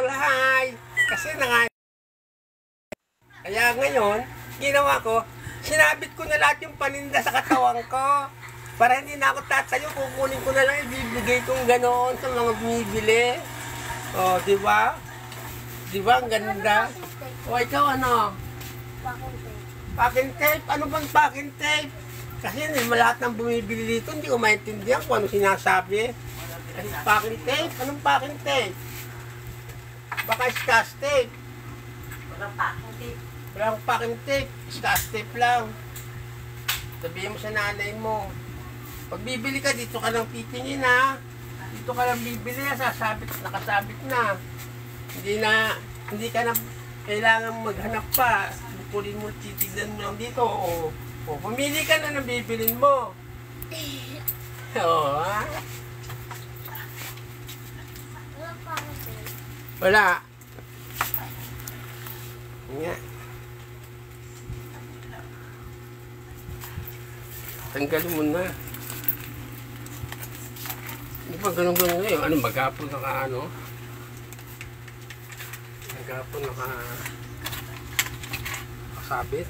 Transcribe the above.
hi! Kasi kaya ngayon, ginawa ko, sinabit ko na lahat yung paninda sa katawan ko. Para hindi na ako tatayo, kukunin ko na lang, ibibigay kong ganoon sa mga bumibili. O, di ba? Di ba? Ang ganda. O, ikaw ano? Packing tape. Ano bang packing tape? Kasi lahat ng bumibili dito, hindi ko maintindihan kung ano sinasabi. Kasi packing tape? Anong packing tape? Baka scotch tape. Walang packing tape. Walang packing tape. Scotch tape lang. Sabihin mo sa nanay mo. Pag bibili ka, dito ka lang titingin ha. Dito ka lang bibili, nakasabit na. Hindi ka na kailangan maghanap pa. Bukulin mo, titignan mo lang dito. O pumili ka na ng bibilin mo. Oo ha. Wala. Nga. Tanggalin mo na. Hindi ba ganun-ganun na yun? Ano, maghapon naka ano? Maghapon naka kasabit?